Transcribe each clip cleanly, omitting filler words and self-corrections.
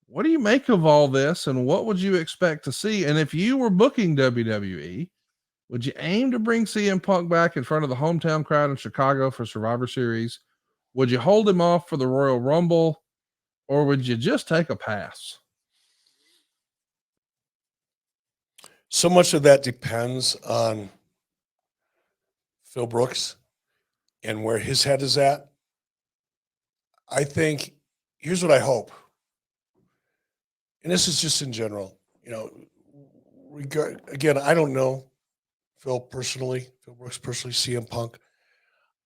what do you make of all this, and what would you expect to see? And if you were booking WWE, would you aim to bring CM Punk back in front of the hometown crowd in Chicago for Survivor Series? Would you hold him off for the Royal Rumble, or would you just take a pass? So much of that depends on Phil Brooks and where his head is at. I think, here's what I hope, and this is just in general, again, I don't know Phil Brooks personally, CM Punk.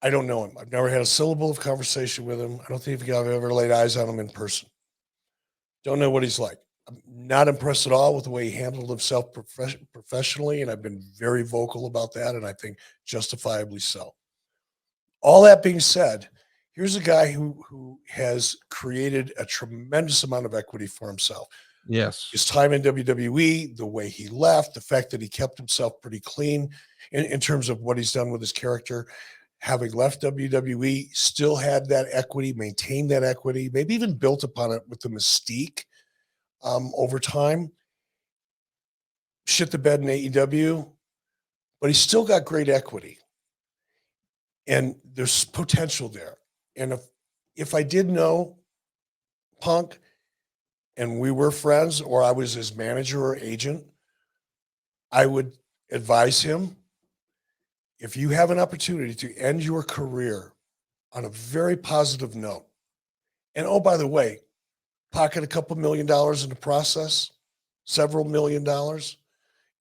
I don't know him. I've never had a syllable of conversation with him. I don't think I've ever laid eyes on him in person. Don't know what he's like. I'm not impressed at all with the way he handled himself professionally, and I've been very vocal about that, and I think justifiably so. All that being said, here's a guy who has created a tremendous amount of equity for himself. Yes. His time in WWE, the way he left, the fact that he kept himself pretty clean in terms of what he's done with his character. Having left WWE, still had that equity, maintained that equity, maybe even built upon it with the mystique over time. Shit the bed in AEW, but he's still got great equity. And there's potential there. And if I did know Punk and we were friends, or I was his manager or agent, I would advise him, if you have an opportunity to end your career on a very positive note, and oh, by the way, pocket a couple $1 million in the process, several $1 million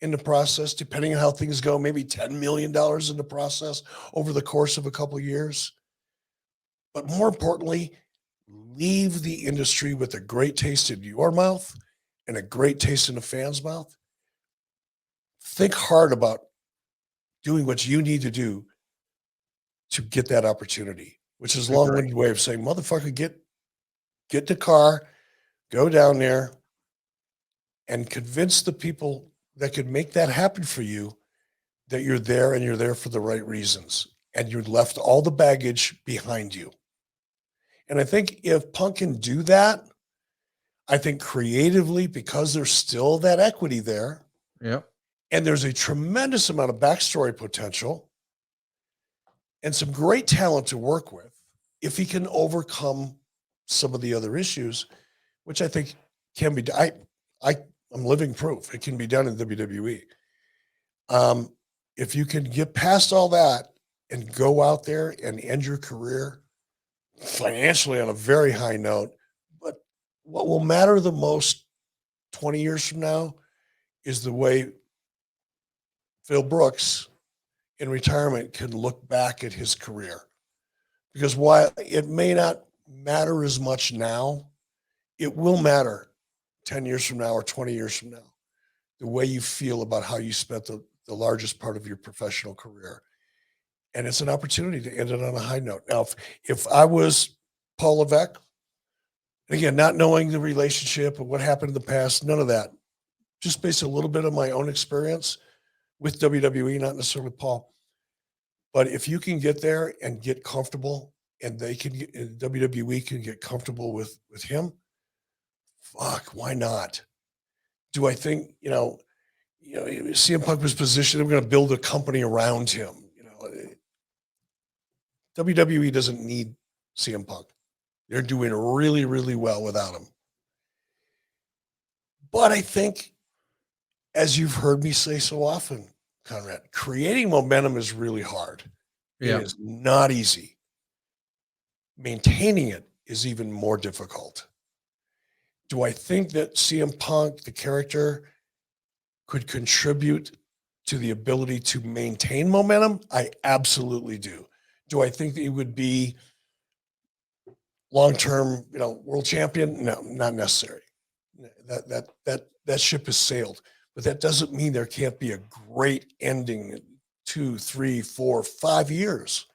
in the process, depending on how things go, maybe $10 million in the process over the course of a couple of years. But more importantly, leave the industry with a great taste in your mouth and a great taste in the fans' mouth. Think hard about doing what you need to do to get that opportunity, which is a long-winded way of saying, motherfucker, get the car, go down there, and convince the people that could make that happen for you that you're there and you're there for the right reasons. And you left all the baggage behind you. And I think if Punk can do that, I think creatively, because there's still that equity there, Yep. and there's a tremendous amount of backstory potential and some great talent to work with, if he can overcome some of the other issues, which I think can be, I'm living proof it can be done in WWE. If you can get past all that and go out there and end your career financially on a very high note, but what will matter the most 20 years from now is the way Phil Brooks in retirement can look back at his career. Because while it may not matter as much now, it will matter 10 years from now or 20 years from now, the way you feel about how you spent the largest part of your professional career. And it's an opportunity to end it on a high note. Now, if I was Paul Levesque, again, not knowing the relationship and what happened in the past, none of that, just based a little bit of my own experience with WWE, not necessarily with Paul. But if you can get there and get comfortable, and they can get, WWE can get comfortable with him, fuck, why not? Do I think, CM Punk was positioned, we're going to build a company around him. WWE doesn't need CM Punk. They're doing really, really well without him. But I think, as you've heard me say so often, Conrad, creating momentum is really hard. Yeah. It is not easy. Maintaining it is even more difficult. Do I think that CM Punk, the character, could contribute to the ability to maintain momentum? I absolutely do. Do I think that he would be long-term, world champion? No, not necessary. That ship has sailed. But that doesn't mean there can't be a great ending in 2, 3, 4, 5 years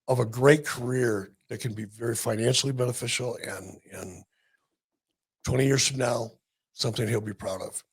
of a great career that can be very financially beneficial and 20 years from now, something he'll be proud of.